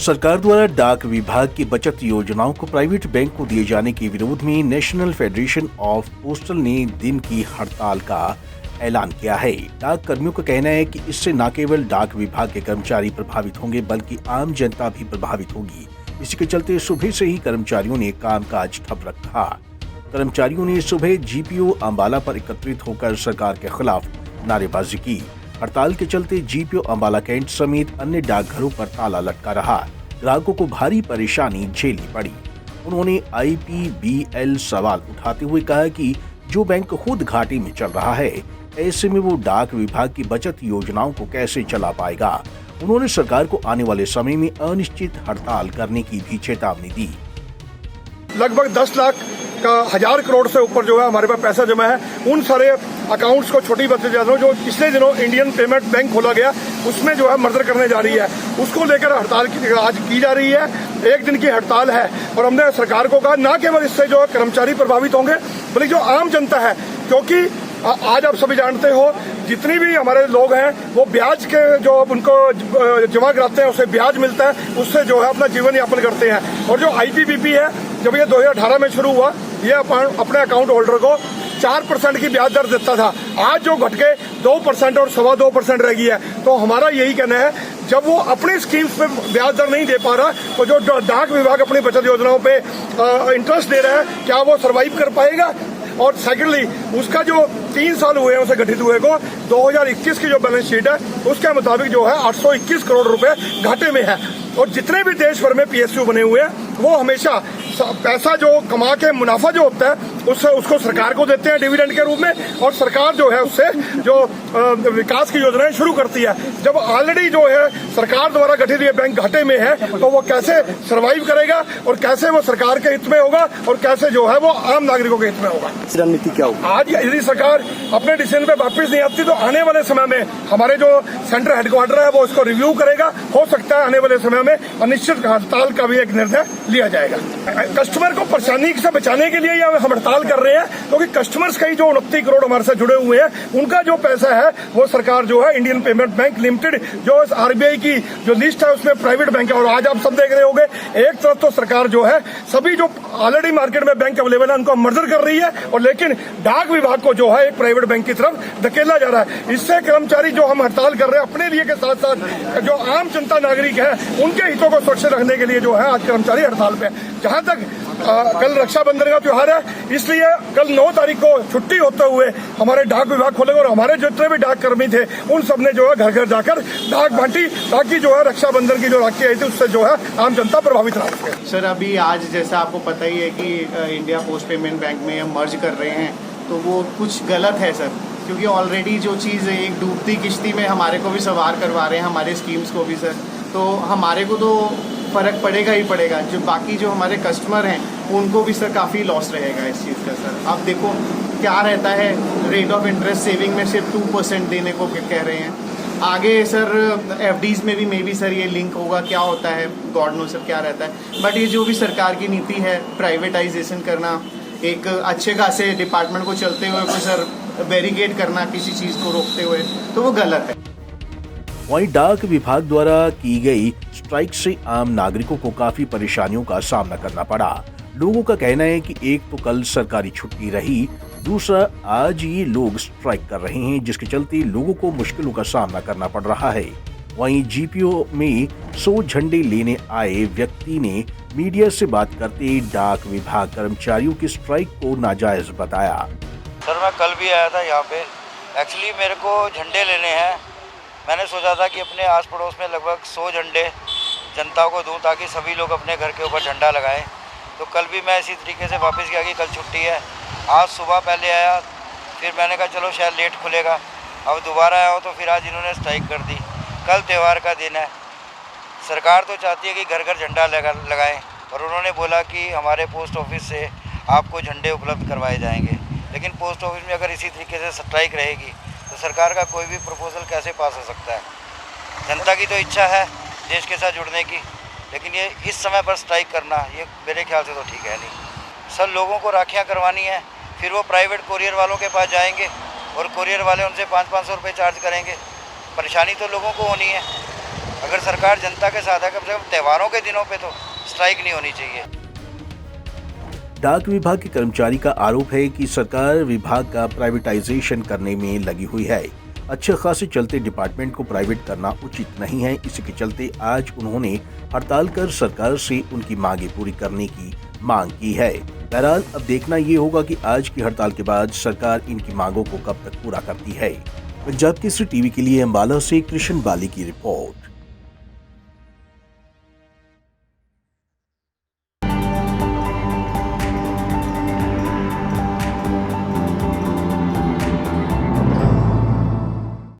सरकार द्वारा डाक विभाग की बचत योजनाओं को प्राइवेट बैंक को दिए जाने के विरोध में नेशनल फेडरेशन ऑफ पोस्टल ने दिन की हड़ताल का ऐलान किया है। डाक कर्मियों का कहना है कि इससे न केवल डाक विभाग के कर्मचारी प्रभावित होंगे बल्कि आम जनता भी प्रभावित होगी। इसी के चलते सुबह से ही कर्मचारियों ने कामकाज ठप रखा। कर्मचारियों ने सुबह जीपीओ अंबाला पर एकत्रित होकर सरकार के खिलाफ नारेबाजी की। हड़ताल के चलते जीपीओ अंबाला कैंट समेत अन्य डाकघरों पर ताला लटका रहा। ग्राहकों को भारी परेशानी झेलनी पड़ी। उन्होंने आईपीबीएल सवाल उठाते हुए कहा कि जो बैंक खुद घाटे में चल रहा है, ऐसे में वो डाक विभाग की बचत योजनाओं को कैसे चला पाएगा। उन्होंने सरकार को आने वाले समय में अनिश्चित हड़ताल करने की भी चेतावनी दी। लगभग 10 लाख का 1000 करोड़ से ऊपर जो है हमारे पास पैसा जमा है। उन सारे अकाउंट्स को छोटी बच्चे जो पिछले दिनों इंडियन पेमेंट बैंक खोला गया उसमें जो है मर्जर करने जा रही है, उसको लेकर हड़ताल आज की जा रही है। 1 दिन की हड़ताल है और हमने सरकार को कहा न केवल इससे जो कर्मचारी प्रभावित होंगे बल्कि जो आम जनता है, क्योंकि आज आप सभी जानते हो जितनी भी हमारे लोग हैं वो ब्याज के जो उनको जमा कराते हैं उससे ब्याज मिलता है, उससे जो है अपना जीवन यापन करते हैं। और जो आईपीबीपी है, जब ये 2018 में शुरू हुआ, ये अपने अकाउंट होल्डर को 4% की ब्याज दर देता था। आज जो घट के 2% और 2.25% रह गई है। तो हमारा यही कहना है, जब वो अपनी स्कीम्स पे ब्याज दर नहीं दे पा रहा तो जो डाक विभाग अपनी बचत योजनाओं पे इंटरेस्ट दे रहा है, क्या वो सर्वाइव कर पाएगा। और सेकेंडली उसका जो 3 साल हुए हैं उसे गठित हुए को 2021 की जो बैलेंस शीट है उसके मुताबिक जो है 821 करोड़ रुपए घाटे में है। और जितने भी देश भर में पीएसयू बने हुए हैं वो हमेशा पैसा जो कमा के मुनाफा जो होता है उससे उसको सरकार को देते हैं डिविडेंड के रूप में, और सरकार जो है उससे जो विकास की योजनाएं शुरू करती है। जब ऑलरेडी जो है सरकार द्वारा गठित ये बैंक घाटे में है तो वो कैसे सर्वाइव करेगा और कैसे वो सरकार के हित में होगा और कैसे जो है वो आम नागरिकों के हित में होगा। रणनीति क्या होगी? आज यदि सरकार अपने डिसीजन पे वापस नहीं आती तो आने वाले समय में हमारे जो सेंट्रल हेडक्वार्टर है वो इसको रिव्यू करेगा। हो सकता है आने वाले समय में अनिश्चित हड़ताल का भी एक निर्णय लिया जाएगा। कस्टमर को परेशानी से बचाने के लिए हम हड़ताल कर रहे हैं, क्योंकि कस्टमर्स का ही जो 29 करोड़ हमारे साथ जुड़े हुए हैं उनका जो पैसा है वो सरकार जो है इंडियन पेमेंट बैंक लिमिटेड जो आरबीआई की जो लिस्ट है उसमें प्राइवेट बैंक है। और आज आप सब देख रहे होंगे, एक तरफ तो सरकार जो है सभी जो ऑलरेडी मार्केट में बैंक अवेलेबल है उनको मर्जर कर रही है, और लेकिन डाक विभाग को जो है एक प्राइवेट बैंक की तरफ धकेला जा रहा है। इससे कर्मचारी जो हम हड़ताल कर रहे हैं अपने लिए के साथ साथ जो आम जनता नागरिक है उनके हितों को सुरक्षित रखने के लिए जो है आज कर्मचारी हड़ताल पे। जहां तक कल रक्षाबंधन का त्योहार है, इसलिए कल 9 तारीख को छुट्टी होते हुए हमारे डाक विभाग खोलेगा और हमारे जितने भी डाक कर्मी थे उन सबने जो है घर घर जाकर डाक बांटी, ताकि जो है रक्षाबंधन की जो राखी आई थी उससे जो है आम जनता प्रभावित ना हो। सर, अभी आज जैसा आपको पता ही है कि इंडिया पोस्ट पेमेंट बैंक में हम मर्ज कर रहे हैं, तो वो कुछ गलत है सर, क्योंकि ऑलरेडी जो चीज़ है एक डूबती किश्ती में हमारे को भी सवार करवा रहे हैं, हमारे स्कीम्स को भी सर। तो हमारे को तो फ़र्क पड़ेगा ही पड़ेगा, जो बाकी जो हमारे कस्टमर हैं उनको भी सर काफ़ी लॉस रहेगा इस चीज़ का सर। आप देखो क्या रहता है, रेट ऑफ इंटरेस्ट सेविंग में सिर्फ 2% देने को कह रहे हैं। आगे सर एफडीज में भी मे बी सर ये लिंक होगा, क्या होता है गॉड नो सर क्या रहता है। बट ये जो भी सरकार की नीति है प्राइवेटाइजेशन करना, एक अच्छे खासे डिपार्टमेंट को चलते हुए को सर बैरिकेड करना किसी चीज़ को रोकते हुए, तो वो गलत है। वहीं डाक विभाग द्वारा की गई स्ट्राइक से आम नागरिकों को काफी परेशानियों का सामना करना पड़ा। लोगों का कहना है कि एक तो कल सरकारी छुट्टी रही, दूसरा आज ये लोग स्ट्राइक कर रहे हैं, जिसके चलते लोगों को मुश्किलों का सामना करना पड़ रहा है। वहीं जीपीओ में 100 झंडे लेने आए व्यक्ति ने मीडिया से बात करते डाक विभाग कर्मचारियों की स्ट्राइक को नाजायज बताया। सर, मैं कल भी आया था यहाँ पे, एक्चुअली मेरे को झंडे लेने हैं। मैंने सोचा था कि अपने आस पड़ोस में लगभग 100 झंडे जनता को दूं ताकि सभी लोग अपने घर के ऊपर झंडा लगाएं। तो कल भी मैं इसी तरीके से वापस गया कि कल छुट्टी है। आज सुबह पहले आया, फिर मैंने कहा चलो शायद लेट खुलेगा, अब दोबारा आया हूँ तो फिर आज इन्होंने स्ट्राइक कर दी। कल त्यौहार का दिन है, सरकार तो चाहती है कि घर घर झंडा लगाएं, और उन्होंने बोला कि हमारे पोस्ट ऑफिस से आपको झंडे उपलब्ध करवाए जाएंगे। लेकिन पोस्ट ऑफिस में अगर इसी तरीके से स्ट्राइक रहेगी तो सरकार का कोई भी प्रपोजल कैसे पास हो सकता है। जनता की तो इच्छा है देश के साथ जुड़ने की, लेकिन ये इस समय पर स्ट्राइक करना ये मेरे ख्याल से तो ठीक है नहीं। सर, लोगों को राखियाँ करवानी है, फिर वो प्राइवेट कोरियर वालों के पास जाएंगे और कोरियर वाले उनसे 500-500 रुपये चार्ज करेंगे। परेशानी तो लोगों को होनी है। अगर सरकार जनता के साथ है, कम से कम त्योहारों के दिनों पे तो स्ट्राइक नहीं होनी चाहिए। डाक विभाग के कर्मचारी का आरोप है कि सरकार विभाग का प्राइवेटाइजेशन करने में लगी हुई है। अच्छे खासे चलते डिपार्टमेंट को प्राइवेट करना उचित नहीं है। इसी के चलते आज उन्होंने हड़ताल कर सरकार से उनकी मांगे पूरी करने की मांग की है। बहरहाल अब देखना ये होगा कि आज की हड़ताल के बाद सरकार इनकी मांगों को कब तक पूरा करती है। पंजाब केसरी टीवी के लिए अम्बाला से कृष्ण बाली की रिपोर्ट।